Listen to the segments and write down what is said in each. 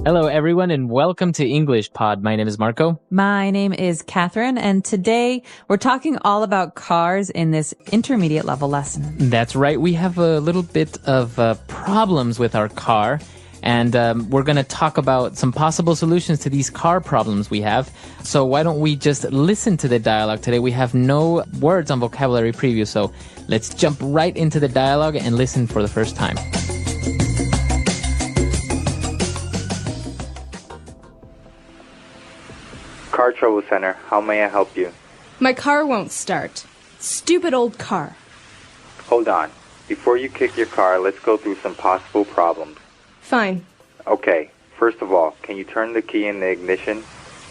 Hello, everyone, and welcome to English Pod. My name is Marco. My name is Catherine, and today we're talking all about cars in this intermediate level lesson. That's right. We have a little bit of problems with our car, and we're going to talk about some possible solutions to these car problems we have. So why don't we just listen to the dialogue today? We have no words on vocabulary preview, so let's jump right into the dialogue and listen for the first time. Car Trouble Center, how may I help you? My car won't start. Stupid old car. Hold on. Before you kick your car, let's go through some possible problems. Fine. Okay, first of all, can you turn the key in the ignition?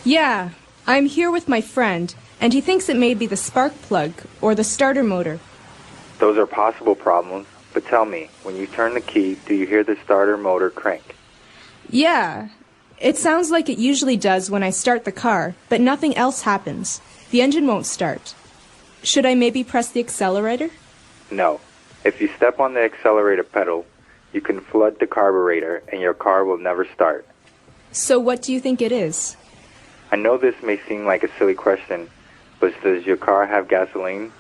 Yeah, I'm here with my friend, and he thinks it may be the spark plug or the starter motor. Those are possible problems, but tell me, when you turn the key, do you hear the starter motor crank? Yeah, it sounds like it usually does when I start the car, but nothing else happens. The engine won't start. Should I maybe press the accelerator? No. If you step on the accelerator pedal, you can flood the carburetor and your car will never start. So what do you think it is? I know this may seem like a silly question, but does your car have gasoline?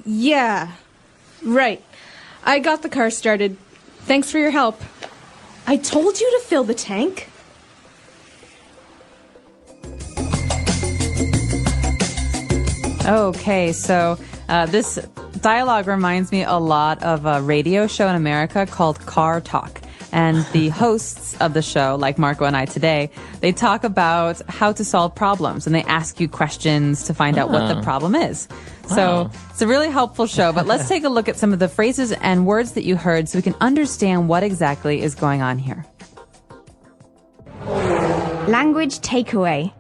Yeah. Right. I got the car started. Thanks for your help. I told you to fill the tank. Okay, so this dialogue reminds me a lot of a radio show in America called Car Talk. And the hosts of the show, like Marco and I today, they talk about how to solve problems, and they ask you questions to find out what the problem is. So it's a really helpful show, but let's take a look at some of the phrases and words that you heard so we can understand what exactly is going on here. Language takeaway.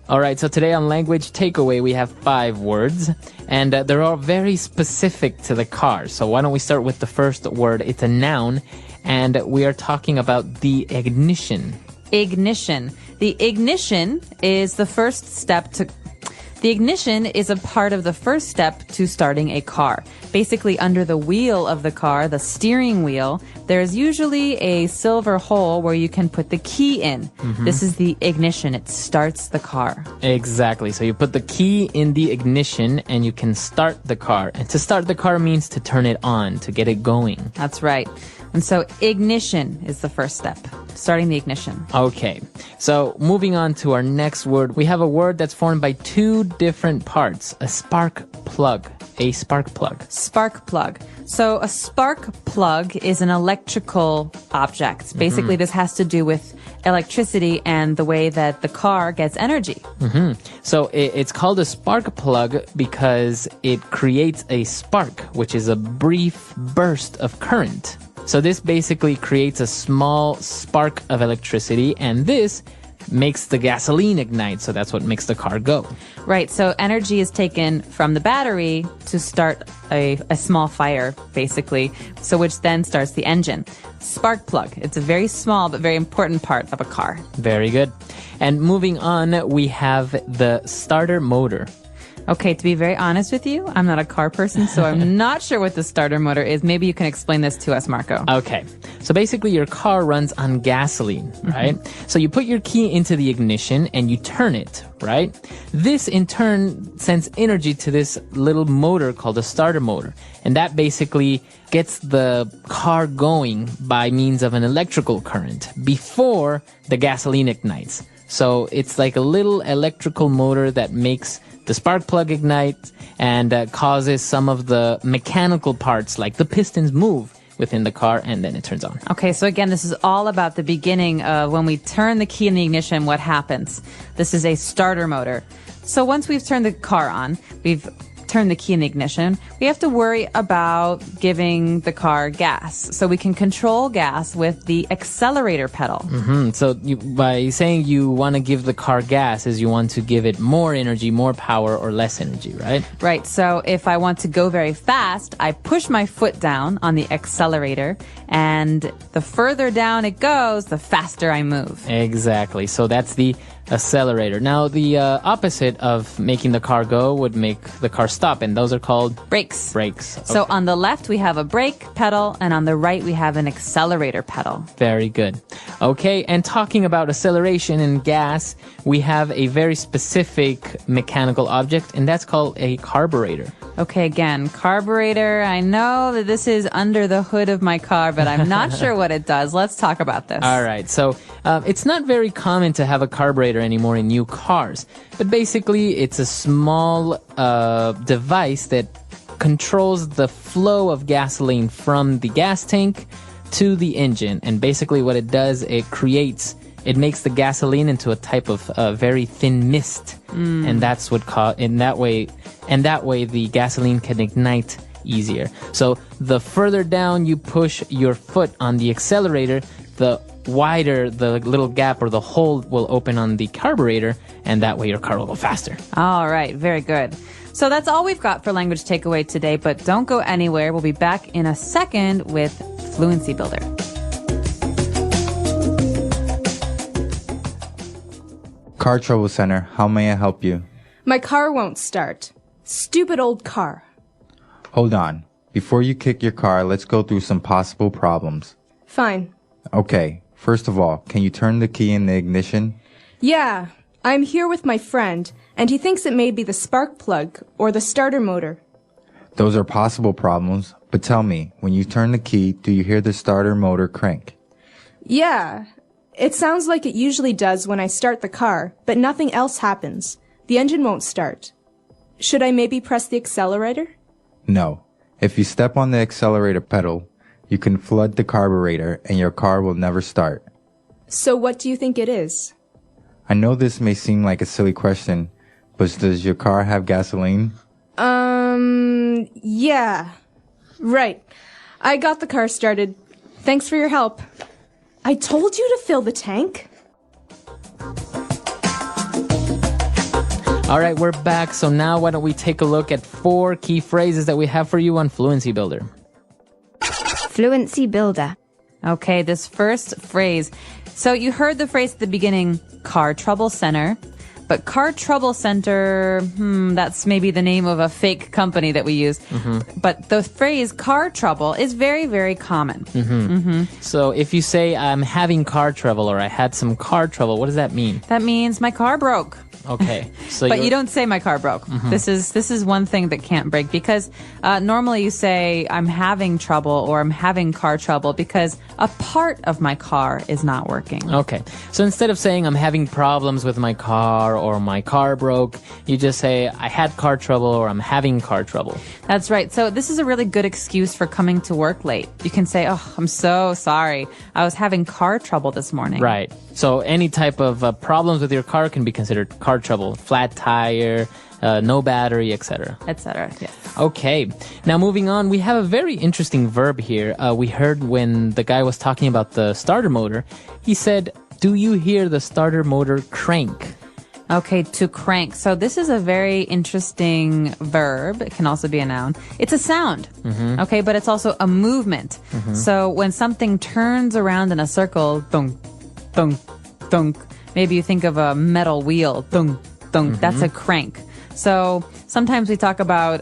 All right, so today on Language Takeaway, we have 5 words, and they're all very specific to the car. So why don't we start with the first word? It's a noun, and we are talking about the ignition. Ignition. The ignition is the first step to... The ignition is a part of the first step to starting a car. Basically, under the wheel of the car, the steering wheel, there's usually a silver hole where you can put the key in. This is the ignition. It starts the car. Exactly. So you put the key in the ignition and you can start the car. And to start the car means to turn it on, to get it going. That's right. And so ignition is the first step, starting the ignition. Okay, so moving on to our next word, we have a word that's formed by 2 different parts, a spark plug. A spark plug. Spark plug. So a spark plug is an electrical object. Basically, this has to do with electricity and the way that the car gets energy. So it's called a spark plug because it creates a spark, which is a brief burst of current. So this basically creates a small spark of electricity, and this makes the gasoline ignite, so that's what makes the car go. Right, so energy is taken from the battery to start a small fire, basically, so which then starts the engine. Spark plug. It's a very small but very important part of a car. Very good. And moving on, we have the starter motor. Okay, to be very honest with you, I'm not a car person, so I'm not sure what the starter motor is. Maybe you can explain this to us, Marco. Okay, so basically your car runs on gasoline, right? So you put your key into the ignition and you turn it, right? This in turn sends energy to this little motor called a starter motor. And that basically gets the car going by means of an electrical current before the gasoline ignites. So it's like a little electrical motor that makes the spark plug ignite and causes some of the mechanical parts like the pistons move within the car, and then it turns on. Okay, so again, this is all about the beginning of when we turn the key in the ignition, what happens. This is a starter motor. So once we've turned the car on, we've turn the key in the ignition, we have to worry about giving the car gas. So we can control gas with the accelerator pedal. So by saying you want to give the car gas is you want to give it more energy, more power, or less energy, right? Right. So if I want to go very fast, I push my foot down on the accelerator, and the further down it goes, the faster I move. Exactly. So that's the accelerator. Now, the opposite of making the car go would make the car stop, and those are called Brakes. brakes. So on the left, we have a brake pedal, and on the right, we have an accelerator pedal. Very good. Okay, and talking about acceleration and gas, we have a very specific mechanical object, and that's called a carburetor. Okay, again, carburetor. I know that this is under the hood of my car, but I'm not sure what it does. Let's talk about this. All right, so it's not very common to have a carburetor anymore in new cars, but basically it's a small device that controls the flow of gasoline from the gas tank to the engine. And basically what it does, it makes the gasoline into a type of very thin mist, and that's what that way the gasoline can ignite easier. So the further down you push your foot on the accelerator, the wider the little gap or the hole will open on the carburetor, and that way your car will go faster. All right, very good. So that's all we've got for Language Takeaway today, but don't go anywhere. We'll be back in a second with Fluency Builder. Car Trouble Center, how may I help you? My car won't start. Stupid old car. Hold on. Before you kick your car, let's go through some possible problems. Fine. Okay, first of all, can you turn the key in the ignition? Yeah, I'm here with my friend, and he thinks it may be the spark plug or the starter motor. Those are possible problems, but tell me, when you turn the key, do you hear the starter motor crank? Yeah, it sounds like it usually does when I start the car, but nothing else happens. The engine won't start. Should I maybe press the accelerator? No. If you step on the accelerator pedal, you can flood the carburetor and your car will never start. So what do you think it is? I know this may seem like a silly question, but does your car have gasoline? Yeah. Right. I got the car started. Thanks for your help. I told you to fill the tank. All right, we're back. So now why don't we take a look at 4 key phrases that we have for you on Fluency Builder. Fluency Builder. Okay, this first phrase. So you heard the phrase at the beginning, Car Trouble Center. But Car Trouble Center, that's maybe the name of a fake company that we use. But the phrase car trouble is very, very common. So if you say, I'm having car trouble or I had some car trouble, what does that mean? That means my car broke. Okay. So But you don't say my car broke. This is one thing that can't break because normally you say I'm having trouble or I'm having car trouble because a part of my car is not working. Okay. So instead of saying I'm having problems with my car or my car broke, you just say I had car trouble or I'm having car trouble. That's right. So this is a really good excuse for coming to work late. You can say, oh, I'm so sorry. I was having car trouble this morning. Right. So any type of problems with your car can be considered car trouble. Flat tire, no battery, etc. Etc. Yes. Okay. Now moving on, we have a very interesting verb here. We heard when the guy was talking about the starter motor, he said, do you hear the starter motor crank? Okay, to crank. So this is a very interesting verb. It can also be a noun. It's a sound. Okay, but it's also a movement. So when something turns around in a circle, dunk, dunk, dunk. Maybe you think of a metal wheel, dunk, dunk. That's a crank. So sometimes we talk about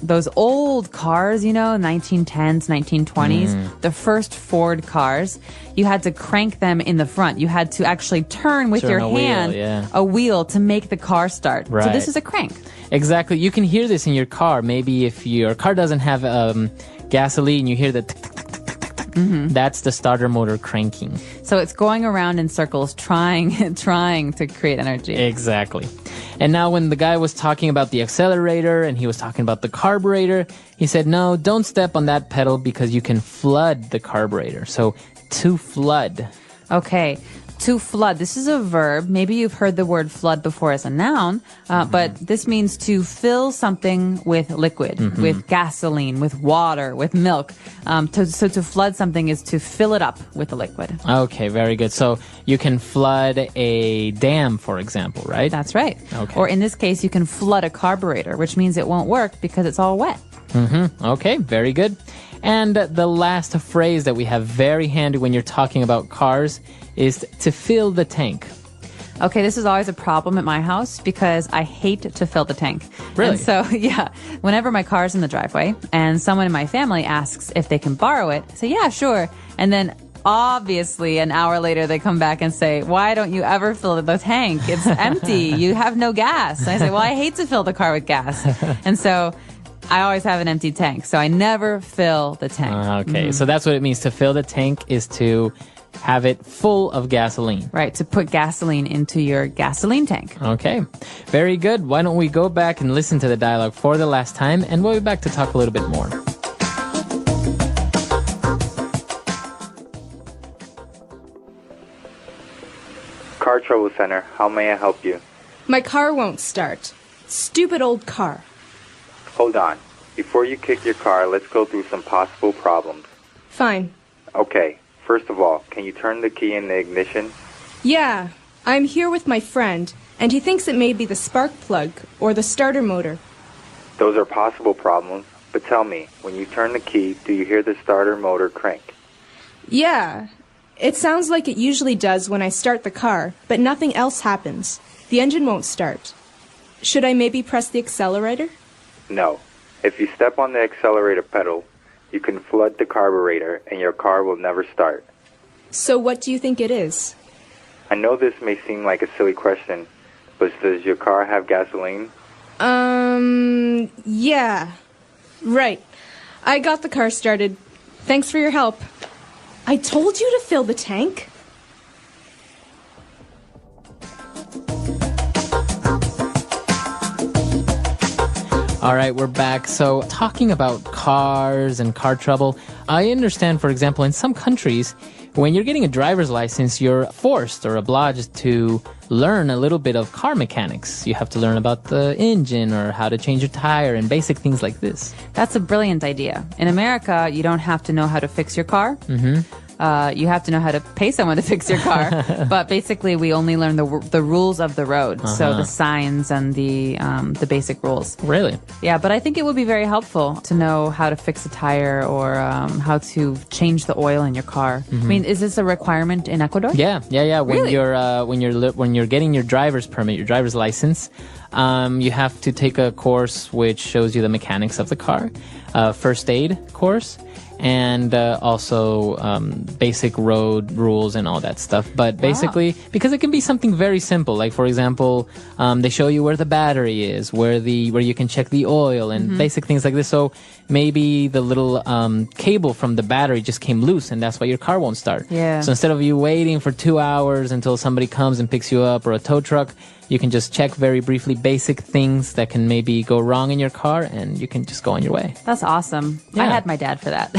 those old cars, 1910s, 1920s, the first Ford cars. You had to crank them in the front. You had to actually turn with your hand a wheel to make the car start. Right. So this is a crank. Exactly. You can hear this in your car. Maybe if your car doesn't have gasoline, you hear the tick, tick, tick, tick, tick, tick, tick. That's the starter motor cranking. So it's going around in circles, trying to create energy. Exactly. And now when the guy was talking about the accelerator and he was talking about the carburetor, he said, no, don't step on that pedal because you can flood the carburetor. So to flood. Okay. To flood. This is a verb. Maybe you've heard the word flood before as a noun, but this means to fill something with liquid, with gasoline, with water, with milk. So to flood something is to fill it up with a liquid. Okay, very good. So you can flood a dam, for example, right? That's right. Okay. Or in this case, you can flood a carburetor, which means it won't work because it's all wet. Okay, very good. And the last phrase that we have very handy when you're talking about cars is to fill the tank. Okay, this is always a problem at my house because I hate to fill the tank. Really? And so, yeah, whenever my car's in the driveway and someone in my family asks if they can borrow it, I say, yeah, sure. And then obviously an hour later they come back and say, why don't you ever fill the tank? It's empty. You have no gas. And I say, well, I hate to fill the car with gas. And so I always have an empty tank. So I never fill the tank. Okay, so that's what it means. To fill the tank is to have it full of gasoline. Right, to put gasoline into your gasoline tank. Okay, very good. Why don't we go back and listen to the dialogue for the last time, and we'll be back to talk a little bit more. Car Trouble Center, how may I help you? My car won't start. Stupid old car. Hold on. Before you kick your car, let's go through some possible problems. Fine. Okay, first of all, can you turn the key in the ignition? Yeah, I'm here with my friend, and he thinks it may be the spark plug or the starter motor. Those are possible problems, but tell me, when you turn the key, do you hear the starter motor crank? Yeah, it sounds like it usually does when I start the car, but nothing else happens. The engine won't start. Should I maybe press the accelerator? No. If you step on the accelerator pedal, you can flood the carburetor and your car will never start. So what do you think it is? I know this may seem like a silly question, but does your car have gasoline? Yeah. Right. I got the car started. Thanks for your help. I told you to fill the tank. All right, we're back. So, talking about cars and car trouble, I understand, for example, in some countries, when you're getting a driver's license, you're forced or obliged to learn a little bit of car mechanics. You have to learn about the engine or how to change your tire and basic things like this. That's a brilliant idea. In America, you don't have to know how to fix your car. You have to know how to pay someone to fix your car. But basically, we only learn the rules of the road. So the signs and the basic rules. Really? Yeah, but I think it would be very helpful to know how to fix a tire or how to change the oil in your car. I mean, is this a requirement in Ecuador? Yeah. When Really? you're getting your driver's permit, your driver's license, you have to take a course which shows you the mechanics of the car, first aid course, and also basic road rules and all that stuff. But basically, because it can be something very simple, like for example, they show you where the battery is, where you can check the oil and basic things like this. So maybe the little cable from the battery just came loose, and that's why your car won't start. Yeah. So instead of you waiting for 2 hours until somebody comes and picks you up, or a tow truck, you can just check very briefly basic things that can maybe go wrong in your car, and you can just go on your way. That's awesome. I Yeah. had my dad for that.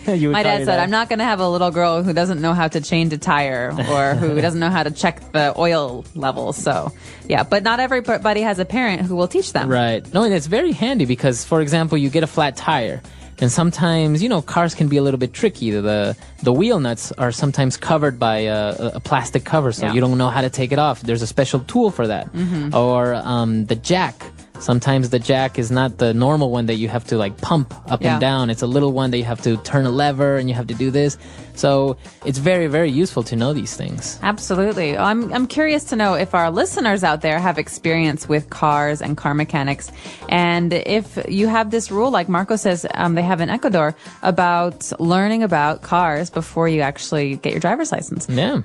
You would My call dad your said, I'm not going to have a little girl who doesn't know how to change a tire or who doesn't know how to check the oil levels. So, yeah, but not everybody has a parent who will teach them. Right. No, and it's very handy because, for example, you get a flat tire. And sometimes, cars can be a little bit tricky. The wheel nuts are sometimes covered by a plastic cover, so Yeah. you don't know how to take it off. There's a special tool for that. Or the jack. Sometimes the jack is not the normal one that you have to like pump up Yeah. and down. It's a little one that you have to turn a lever and you have to do this. So it's very, very useful to know these things. Absolutely. I'm curious to know if our listeners out there have experience with cars and car mechanics. And if you have this rule, like Marco says they have in Ecuador, about learning about cars before you actually get your driver's license. Yeah.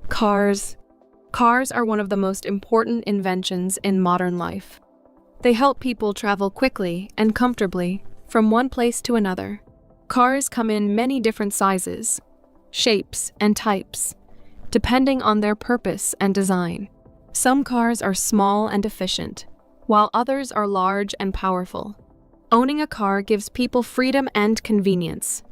Cars. Cars are one of the most important inventions in modern life. They help people travel quickly and comfortably from one place to another. Cars come in many different sizes, shapes, and types, depending on their purpose and design. Some cars are small and efficient, while others are large and powerful. Owning a car gives people freedom and convenience,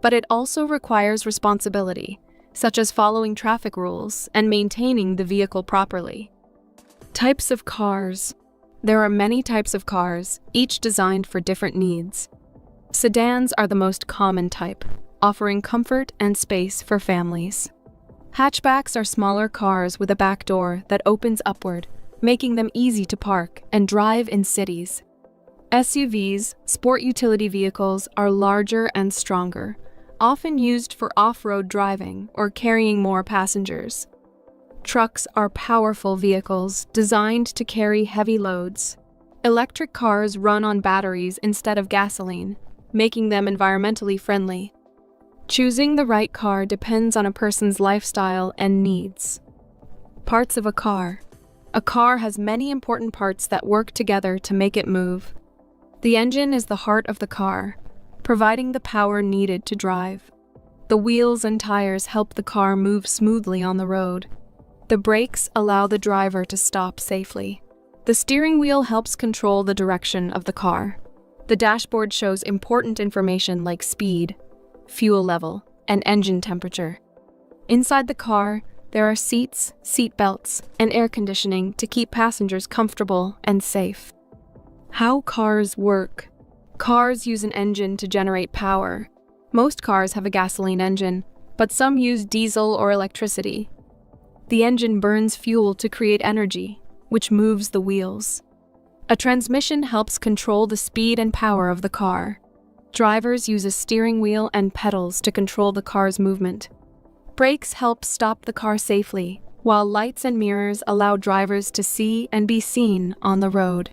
but it also requires responsibility, such as following traffic rules and maintaining the vehicle properly. Types of cars. There are many types of cars, each designed for different needs. Sedans are the most common type, offering comfort and space for families. Hatchbacks are smaller cars with a back door that opens upward, making them easy to park and drive in cities. SUVs, sport utility vehicles, are larger and stronger, often used for off-road driving or carrying more passengers. Trucks are powerful vehicles designed to carry heavy loads. Electric cars run on batteries instead of gasoline, making them environmentally friendly. Choosing the right car depends on a person's lifestyle and needs. Parts of a car. A car has many important parts that work together to make it move. The engine is the heart of the car, providing the power needed to drive. The wheels and tires help the car move smoothly on the road. The brakes allow the driver to stop safely. The steering wheel helps control the direction of the car. The dashboard shows important information like speed, fuel level, and engine temperature. Inside the car, there are seats, seat belts, and air conditioning to keep passengers comfortable and safe. How cars work. Cars use an engine to generate power. Most cars have a gasoline engine, but some use diesel or electricity. The engine burns fuel to create energy, which moves the wheels. A transmission helps control the speed and power of the car. Drivers use a steering wheel and pedals to control the car's movement. Brakes help stop the car safely, while lights and mirrors allow drivers to see and be seen on the road.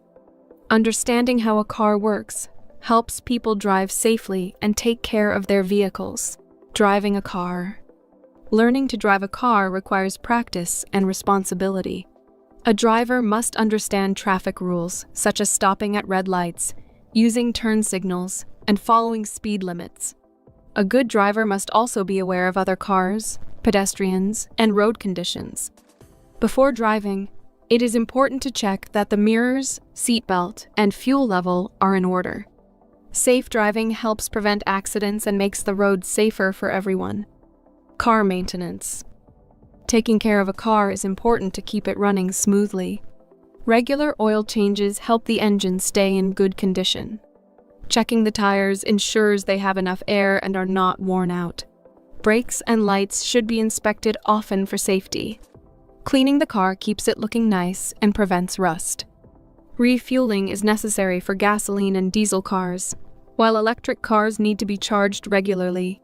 Understanding how a car works helps people drive safely and take care of their vehicles. Driving a car. Learning to drive a car requires practice and responsibility. A driver must understand traffic rules, such as stopping at red lights, using turn signals, and following speed limits. A good driver must also be aware of other cars, pedestrians, and road conditions. Before driving, it is important to check that the mirrors, seatbelt, and fuel level are in order. Safe driving helps prevent accidents and makes the road safer for everyone. Car maintenance. Taking care of a car is important to keep it running smoothly. Regular oil changes help the engine stay in good condition. Checking the tires ensures they have enough air and are not worn out. Brakes and lights should be inspected often for safety. Cleaning the car keeps it looking nice and prevents rust. Refueling is necessary for gasoline and diesel cars, while electric cars need to be charged regularly.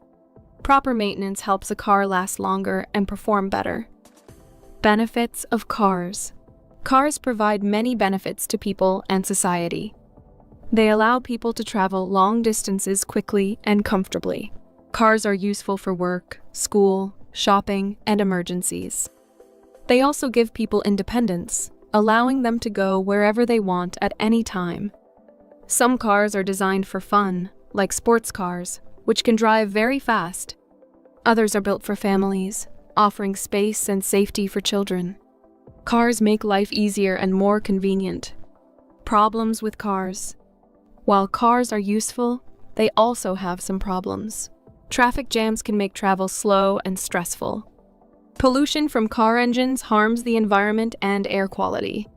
Proper maintenance helps a car last longer and perform better. Benefits of cars. Cars provide many benefits to people and society. They allow people to travel long distances quickly and comfortably. Cars are useful for work, school, shopping, and emergencies. They also give people independence, allowing them to go wherever they want at any time. Some cars are designed for fun, like sports cars, which can drive very fast. Others are built for families, offering space and safety for children. Cars make life easier and more convenient. Problems with cars. While cars are useful, they also have some problems. Traffic jams can make travel slow and stressful. Pollution from car engines harms the environment and air quality.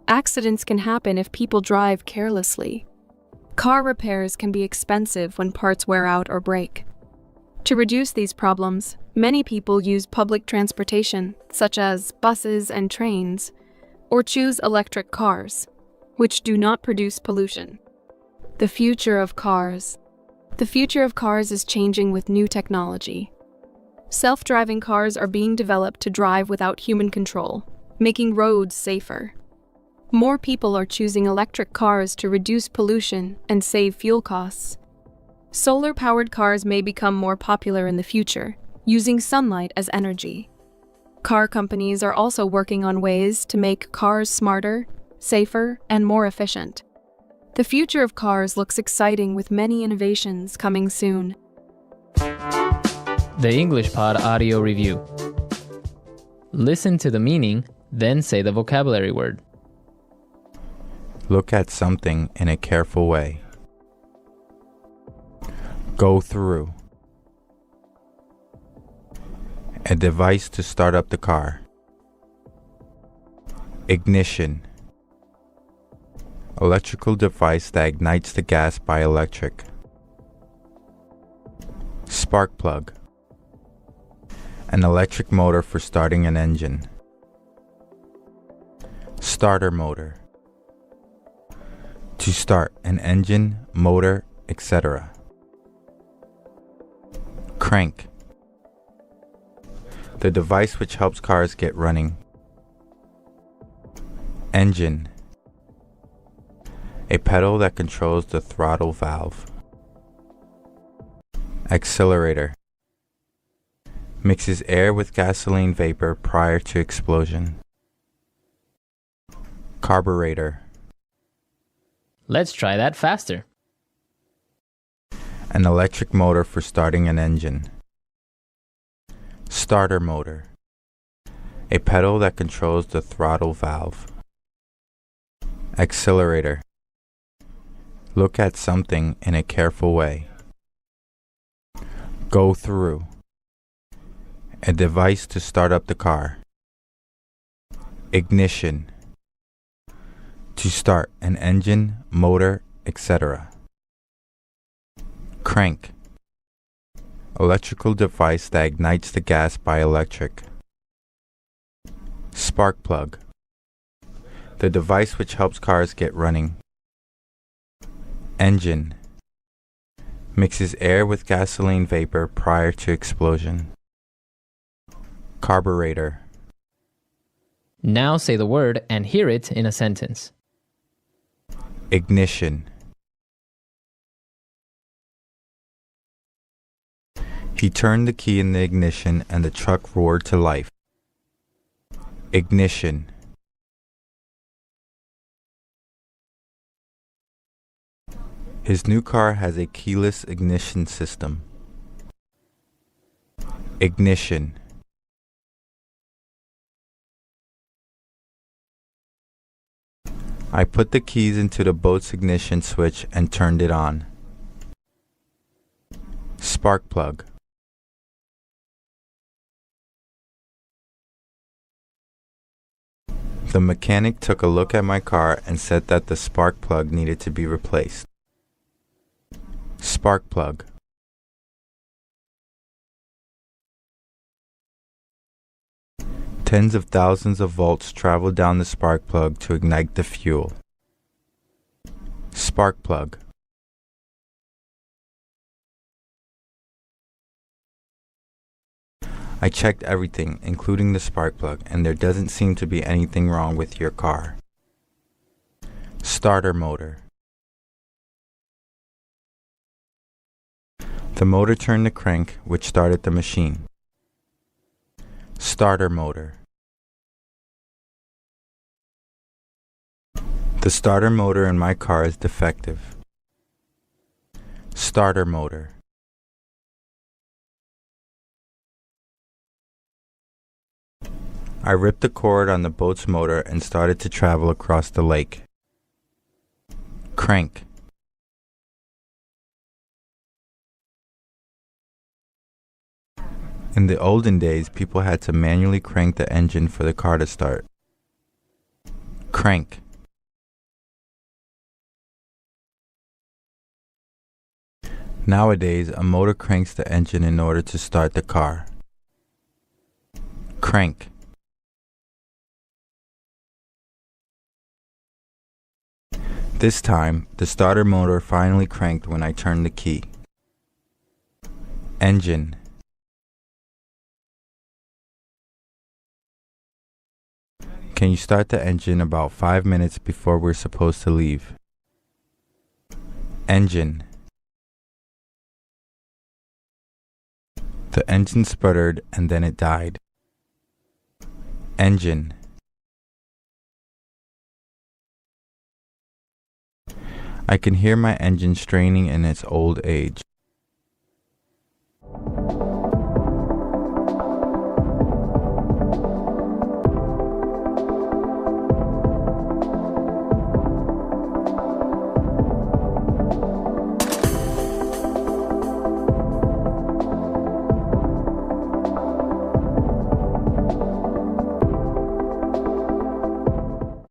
Accidents can happen if people drive carelessly. Car repairs can be expensive when parts wear out or break. To reduce these problems, many people use public transportation, such as buses and trains, or choose electric cars, which do not produce pollution. The future of cars. The future of cars is changing with new technology. Self-driving cars are being developed to drive without human control, making roads safer. More people are choosing electric cars to reduce pollution and save fuel costs. Solar-powered cars may become more popular in the future, using sunlight as energy. Car companies are also working on ways to make cars smarter, safer, and more efficient. The future of cars looks exciting with many innovations coming soon. The English Pod Audio Review. Listen to the meaning, then say the vocabulary word. Look at something in a careful way. Go through. A device to start up the car. Ignition. Electrical device that ignites the gas by electric. Spark plug. An electric motor for starting an engine. Starter motor. To start an engine, motor, etc. Crank. The device which helps cars get running. Engine. A pedal that controls the throttle valve. Accelerator. Mixes air with gasoline vapor prior to explosion. Carburetor. Let's try that faster. An electric motor for starting an engine. Starter motor. A pedal that controls the throttle valve. Accelerator. Look at something in a careful way. Go through. A device to start up the car. Ignition. To start an engine, motor, etc. Crank. Electrical device that ignites the gas by electric. Spark plug. The device which helps cars get running. Engine. Mixes air with gasoline vapor prior to explosion. Carburetor. Now say the word and hear it in a sentence. Ignition. He turned the key in the ignition and the truck roared to life. Ignition. His new car has a keyless ignition system. Ignition. I put the keys into the boat's ignition switch and turned it on. Spark plug. The mechanic took a look at my car and said that the spark plug needed to be replaced. Spark plug. Tens of thousands of volts travel down the spark plug to ignite the fuel. Spark plug. I checked everything, including the spark plug, and there doesn't seem to be anything wrong with your car. Starter motor. The motor turned the crank, which started the machine. Starter motor. The starter motor in my car is defective. Starter motor. I ripped the cord on the boat's motor and started to travel across the lake. Crank. In the olden days, people had to manually crank the engine for the car to start. Crank. Nowadays, a motor cranks the engine in order to start the car. Crank. This time, the starter motor finally cranked when I turned the key. Engine. Can you start the engine about 5 minutes before we're supposed to leave? Engine. The engine sputtered and then it died. Engine. I can hear my engine straining in its old age.